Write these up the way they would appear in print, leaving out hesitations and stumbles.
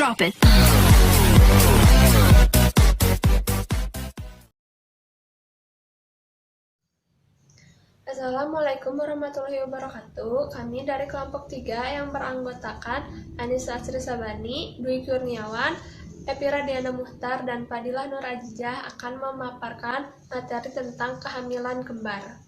Drop it. Assalamualaikum warahmatullahi wabarakatuh. Kami dari kelompok 3 yang beranggotakan Anissa Sri Sabani, Dwi Kurniawan, Epi Radiana Muhtar, dan Fadilah Nur Azizah akan memaparkan materi tentang kehamilan kembar.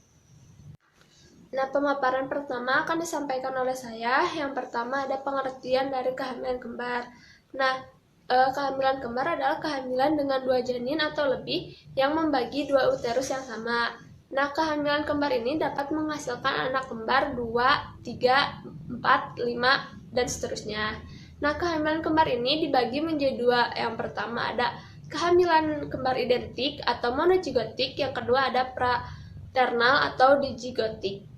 Nah, pemaparan pertama akan disampaikan oleh saya. Yang pertama ada pengertian dari kehamilan kembar. Nah, kehamilan kembar adalah kehamilan dengan 2 janin atau lebih yang membagi 2 uterus yang sama. Nah, kehamilan kembar ini dapat menghasilkan anak kembar 2, 3, 4, 5, dan seterusnya. Nah, kehamilan kembar ini dibagi menjadi 2. Yang pertama ada kehamilan kembar identik atau monozigotik, yang kedua ada fraternal atau dizigotik.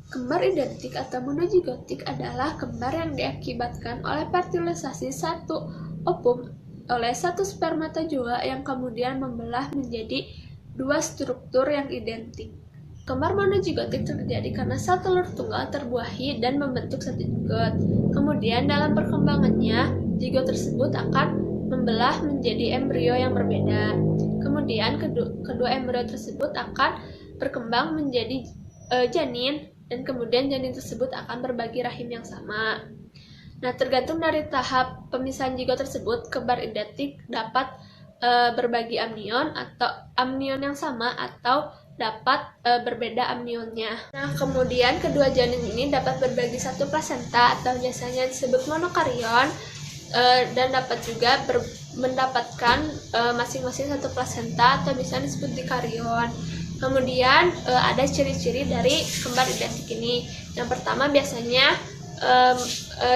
Kembar identik atau monozigotik adalah kembar yang diakibatkan oleh fertilisasi satu ovum oleh satu spermatozoa yang kemudian membelah menjadi 2 struktur yang identik. Kembar monozigotik terjadi karena sel telur tunggal terbuahi dan membentuk satu zigot. Kemudian dalam perkembangannya, zigot tersebut akan membelah menjadi embrio yang berbeda. Kemudian kedua embrio tersebut akan berkembang menjadi janin, dan kemudian janin tersebut akan berbagi rahim yang sama. Nah, tergantung dari tahap pemisahan zigot tersebut, kembar identik dapat berbagi amnion atau amnion yang sama atau dapat berbeda amnionnya. Nah, kemudian kedua janin ini dapat berbagi satu plasenta atau biasanya disebut monokarion, dan dapat juga mendapatkan masing-masing satu plasenta atau bisa disebut dikarion. Kemudian ada ciri-ciri dari kembar identik ini. Yang pertama biasanya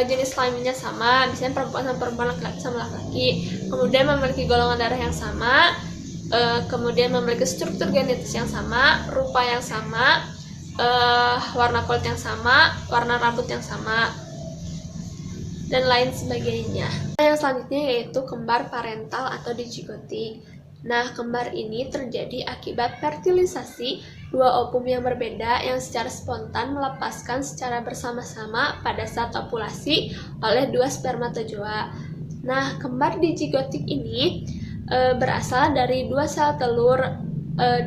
jenis kelaminnya sama, misalnya perempuan sama perempuan, laki-laki sama laki-laki. Kemudian memiliki golongan darah yang sama, kemudian memiliki struktur genetis yang sama, rupa yang sama, warna kulit yang sama, warna rambut yang sama, dan lain sebagainya. Nah, yang selanjutnya yaitu kembar parental atau dizigotik. Nah, kembar ini terjadi akibat fertilisasi 2 ovum yang berbeda yang secara spontan melepaskan secara bersama-sama pada saat ovulasi oleh 2 spermatozoa. Nah, kembar dizigotik ini berasal dari 2 sel telur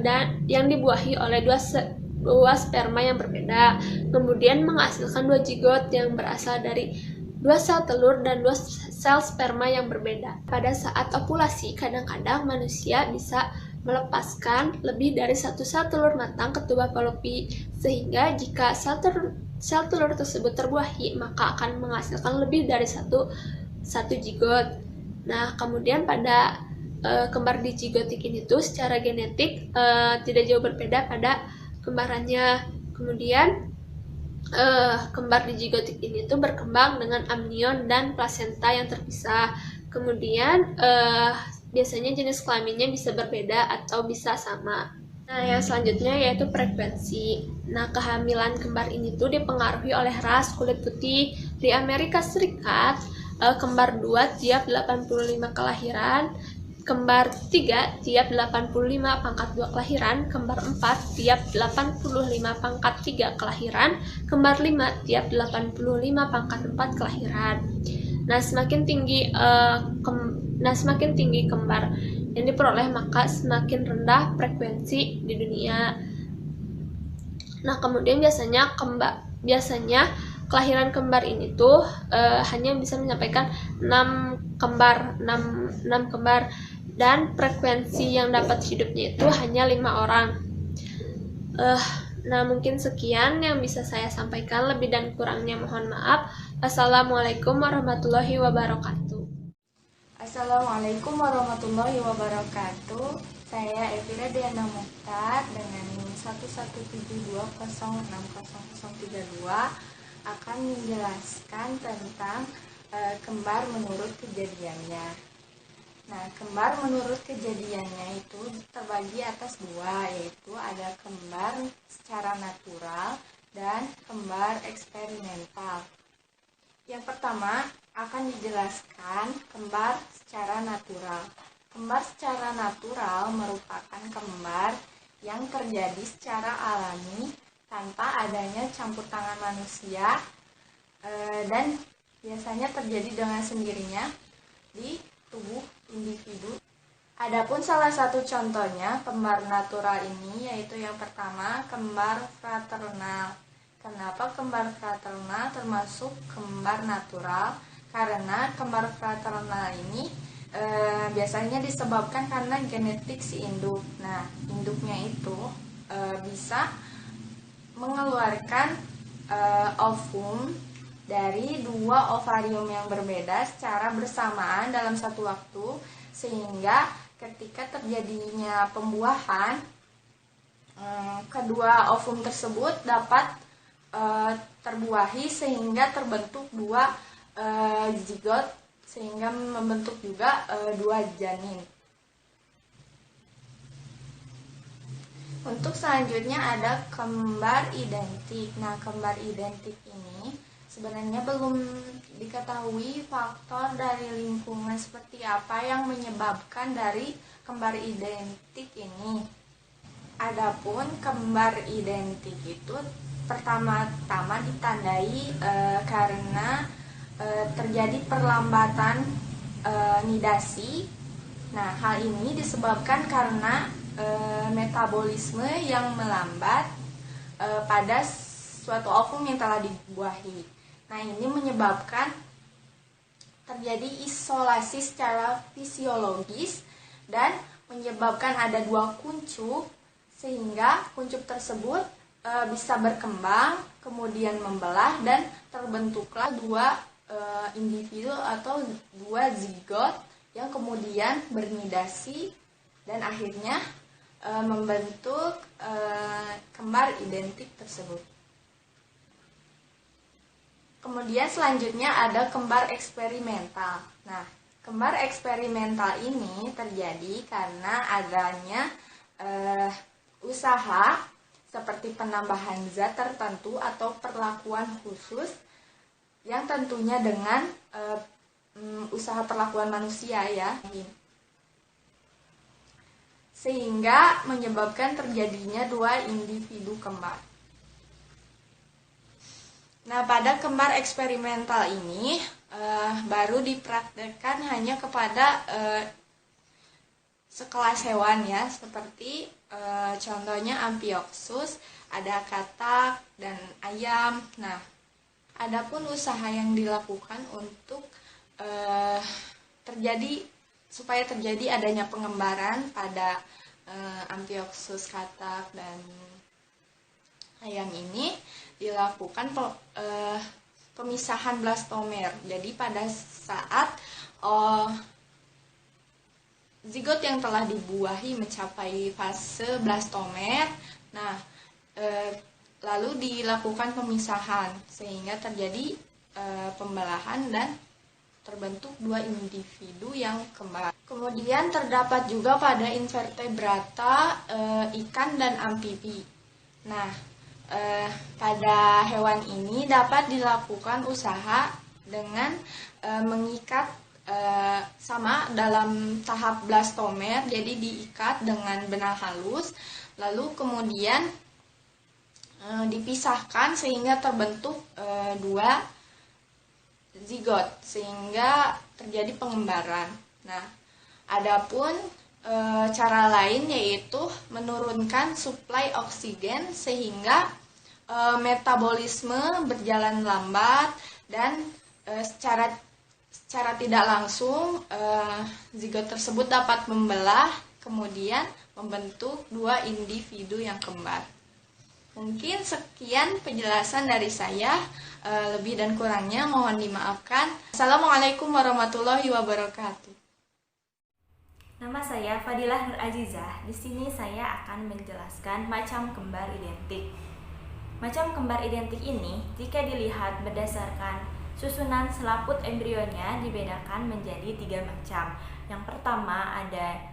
dan yang dibuahi oleh 2 sperma yang berbeda, kemudian menghasilkan 2 zigot yang berasal dari 2 sel telur dan 2 sel sperma yang berbeda. Pada saat ovulasi, kadang-kadang manusia bisa melepaskan lebih dari 1 sel telur matang ke tuba Fallopi, sehingga jika sel telur tersebut terbuahi, maka akan menghasilkan lebih dari satu zigot. Nah, kemudian pada kembar dizigotik ini tuh secara genetik tidak jauh berbeda pada kembarannya. Kemudian kembar dizigotik ini tuh berkembang dengan amnion dan plasenta yang terpisah. Kemudian biasanya jenis kelaminnya bisa berbeda atau bisa sama. Nah, yang selanjutnya yaitu frekuensi. Nah, kehamilan kembar ini tuh dipengaruhi oleh ras kulit putih. Di Amerika Serikat, kembar 2 tiap 85 kelahiran, kembar 3 tiap 85 pangkat 2 kelahiran, kembar 4 tiap 85 pangkat 3 kelahiran, kembar 5 tiap 85 pangkat 4 kelahiran. Nah, semakin tinggi kembar yang diperoleh, maka semakin rendah frekuensi di dunia. Nah, kemudian biasanya kelahiran kembar ini tuh hanya bisa menyampaikan 6 kembar, dan frekuensi yang dapat hidupnya itu hanya 5 orang. Nah, mungkin sekian yang bisa saya sampaikan, lebih dan kurangnya mohon maaf. Assalamualaikum warahmatullahi wabarakatuh. Assalamualaikum warahmatullahi wabarakatuh. Saya Epi Radiana Muhtar dengan NIM 11720600032 akan menjelaskan tentang kembar menurut kejadiannya. Nah, kembar menurut kejadiannya itu terbagi atas 2, yaitu ada kembar secara natural dan kembar eksperimental. Yang pertama akan dijelaskan kembar secara natural. Kembar secara natural merupakan kembar yang terjadi secara alami tanpa adanya campur tangan manusia dan biasanya terjadi dengan sendirinya di tubuh individu. Adapun salah satu contohnya kembar natural ini yaitu yang pertama kembar fraternal. Kenapa kembar fraternal termasuk kembar natural? Karena kembar fraternal ini biasanya disebabkan karena genetik si induk. Nah, induknya itu bisa mengeluarkan ovum dari dua ovarium yang berbeda secara bersamaan dalam satu waktu, sehingga ketika terjadinya pembuahan, kedua ovum tersebut dapat terbuahi sehingga terbentuk dua zigot, sehingga membentuk juga dua janin. Untuk selanjutnya ada kembar identik. Nah, kembar identik ini sebenarnya belum diketahui faktor dari lingkungan seperti apa yang menyebabkan dari kembar identik ini. Adapun kembar identik itu pertama-tama ditandai karena terjadi perlambatan nidasi. Nah, hal ini disebabkan karena metabolisme yang melambat pada suatu ovum yang telah dibuahi. Nah, ini menyebabkan terjadi isolasi secara fisiologis dan menyebabkan ada dua kuncup, sehingga kuncup tersebut bisa berkembang, kemudian membelah, dan terbentuklah dua individu atau dua zigot yang kemudian bernidasi dan akhirnya membentuk kembar identik tersebut. Kemudian selanjutnya ada kembar eksperimental. Nah, kembar eksperimental ini terjadi karena adanya usaha seperti penambahan zat tertentu atau perlakuan khusus yang tentunya dengan usaha perlakuan manusia ya, sehingga menyebabkan terjadinya dua individu kembar. Nah, pada kembar eksperimental ini baru dipraktekkan hanya kepada sekelas hewan ya, seperti contohnya Amphioxus, ada katak dan ayam. Nah, adapun usaha yang dilakukan untuk supaya terjadi adanya pengembaran pada Amphioxus, katak, dan ayam ini dilakukan pemisahan blastomer. Jadi pada saat zigot yang telah dibuahi mencapai fase blastomer, nah lalu dilakukan pemisahan sehingga terjadi pembelahan dan terbentuk dua individu yang kembar. Kemudian terdapat juga pada invertebrata, ikan dan amfibi. Nah, pada hewan ini dapat dilakukan usaha dengan mengikat sama dalam tahap blastomer, jadi diikat dengan benang halus, lalu kemudian dipisahkan sehingga terbentuk dua zigot sehingga terjadi pengembaran. Nah, adapun cara lain yaitu menurunkan suplai oksigen sehingga metabolisme berjalan lambat dan secara tidak langsung zigot tersebut dapat membelah kemudian membentuk dua individu yang kembar. Mungkin sekian penjelasan dari saya, lebih dan kurangnya mohon dimaafkan. Assalamualaikum warahmatullahi wabarakatuh. Nama saya Fadilah Nur Azizah. Di sini saya akan menjelaskan macam kembar identik. Macam kembar identik ini jika dilihat berdasarkan susunan selaput embrionya dibedakan menjadi 3 macam. Yang pertama ada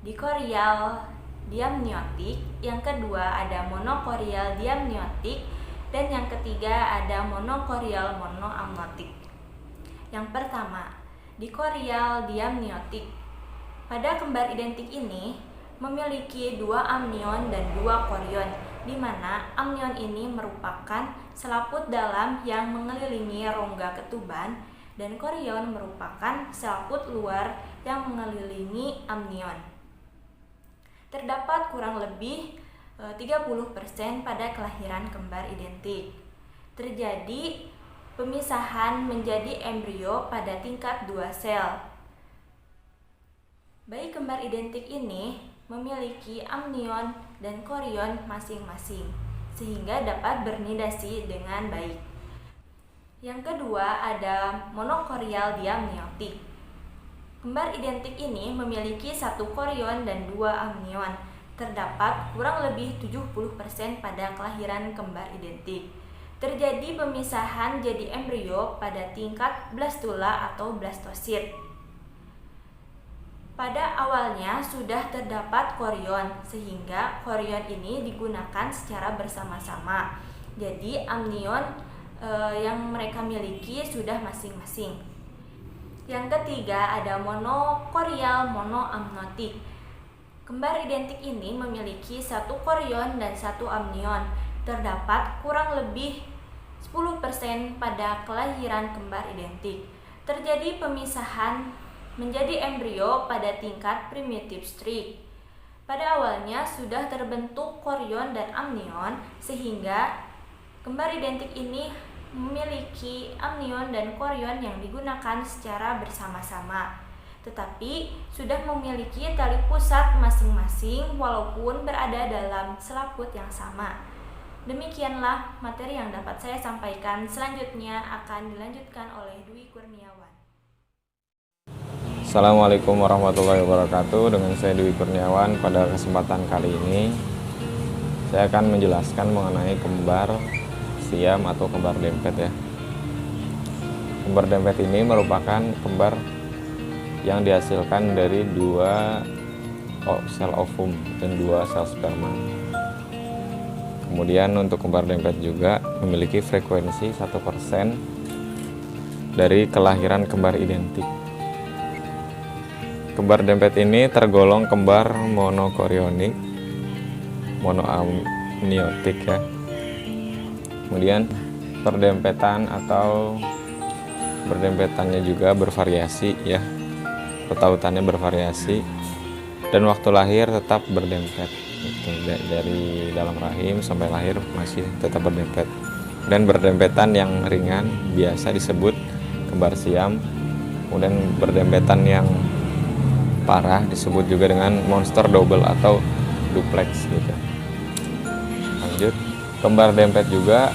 dikorial diamniotik, yang kedua ada monokorial diamniotik, dan yang ketiga ada monokorial monoamniotik. Yang pertama, dikorial diamniotik. Pada kembar identik ini memiliki 2 amnion dan 2 korion, di mana amnion ini merupakan selaput dalam yang mengelilingi rongga ketuban, dan korion merupakan sel put luar yang mengelilingi amnion. Terdapat kurang lebih 30% pada kelahiran kembar identik. Terjadi pemisahan menjadi embrio pada tingkat 2 sel. Bayi kembar identik ini memiliki amnion dan korion masing-masing, sehingga dapat bernidasi dengan baik. Yang kedua ada monokorial diamniotik. Kembar identik ini memiliki 1 korion dan 2 amnion. Terdapat kurang lebih 70% pada kelahiran kembar identik. Terjadi pemisahan jadi embrio pada tingkat blastula atau blastosit. Pada awalnya sudah terdapat korion, sehingga korion ini digunakan secara bersama-sama. Jadi amnion yang mereka miliki sudah masing-masing. Yang ketiga ada monokorial monoamnotik. Kembar identik ini memiliki 1 korion dan 1 amnion. Terdapat kurang lebih 10% pada kelahiran kembar identik. Terjadi pemisahan menjadi embrio pada tingkat primitive streak. Pada awalnya sudah terbentuk korion dan amnion, sehingga kembar identik ini memiliki amnion dan korion yang digunakan secara bersama-sama, tetapi sudah memiliki tali pusat masing-masing walaupun berada dalam selaput yang sama. Demikianlah materi yang dapat saya sampaikan. Selanjutnya akan dilanjutkan oleh Dwi Kurniawan. Assalamualaikum warahmatullahi wabarakatuh. Dengan saya Dwi Kurniawan. Pada kesempatan kali ini saya akan menjelaskan mengenai kembar siam atau kembar dempet ya. Kembar dempet ini merupakan kembar yang dihasilkan dari 2 sel ovum dan 2 sel sperma. Kemudian untuk kembar dempet juga memiliki frekuensi 1% dari kelahiran kembar identik. Kembar dempet ini tergolong kembar monokorionik, monoamniotik ya. Kemudian perdempetan atau berdempetannya juga bervariasi ya. Petautannya bervariasi dan waktu lahir tetap berdempet. Dari dalam rahim sampai lahir masih tetap berdempet. Dan berdempetan yang ringan biasa disebut kembar siam. Kemudian berdempetan yang parah disebut juga dengan monster double atau duplex gitu. Lanjut, kembar dempet juga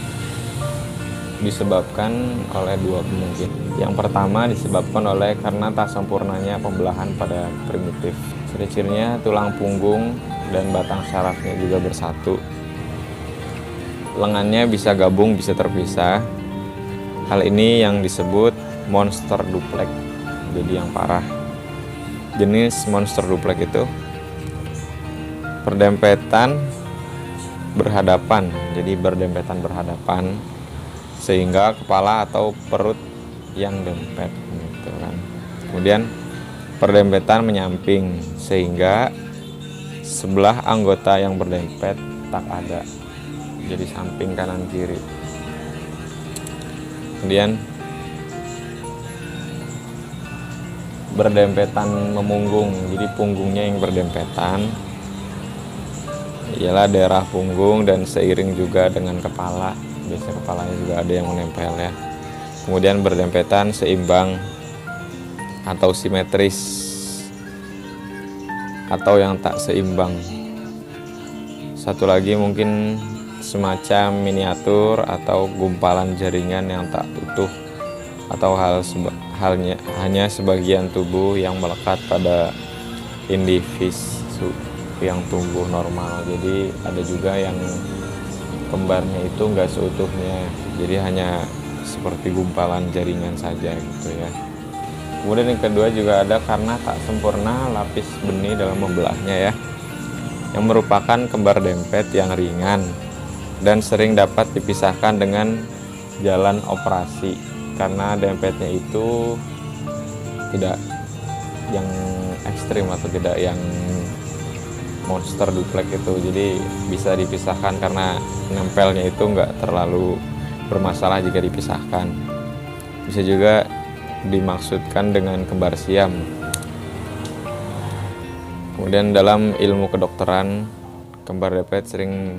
disebabkan oleh 2 kemungkinan. Yang pertama disebabkan oleh karena tak sempurnanya pembelahan pada primitif. Ciri-cirinya tulang punggung dan batang sarafnya juga bersatu. Lengannya bisa gabung, bisa terpisah. Hal ini yang disebut monster duplex, jadi yang parah. Jenis monster duplex itu berdempetan berhadapan, jadi berdempetan berhadapan sehingga kepala atau perut yang dempet gitu kan. Kemudian berdempetan menyamping sehingga sebelah anggota yang berdempet tak ada, jadi samping kanan kiri. Kemudian berdempetan memunggung, jadi punggungnya yang berdempetan ialah daerah punggung dan seiring juga dengan kepala. Biasanya kepalanya juga ada yang menempel ya. Kemudian berdempetan seimbang atau simetris atau yang tak seimbang. Satu lagi mungkin semacam miniatur atau gumpalan jaringan yang tak utuh atau hanya sebagian tubuh yang melekat pada individu yang tumbuh normal. Jadi ada juga yang kembarnya itu enggak seutuhnya, jadi hanya seperti gumpalan jaringan saja gitu ya. Kemudian yang kedua juga ada karena tak sempurna lapis benih dalam membelahnya ya, yang merupakan kembar dempet yang ringan dan sering dapat dipisahkan dengan jalan operasi karena dempetnya itu tidak yang ekstrim atau tidak yang monster duplex itu, jadi bisa dipisahkan karena nempelnya itu nggak terlalu bermasalah jika dipisahkan. Bisa juga dimaksudkan dengan kembar siam. Kemudian dalam ilmu kedokteran, kembar dempet sering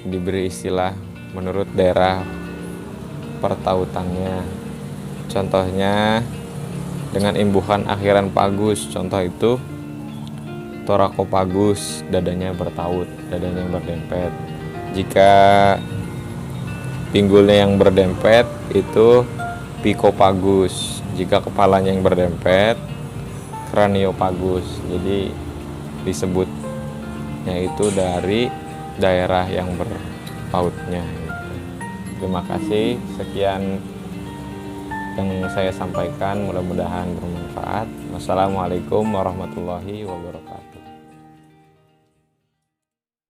diberi istilah menurut daerah pertautannya. Contohnya dengan imbuhan akhiran pagus, contoh itu torakopagus, dadanya bertaut, dadanya yang berdempet. Jika pinggulnya yang berdempet itu pikopagus, jika kepalanya yang berdempet kraniopagus. Jadi disebutnya itu dari daerah yang berpautnya. Terima kasih, sekian yang saya sampaikan, mudah-mudahan bermanfaat. Wassalamualaikum warahmatullahi wabarakatuh.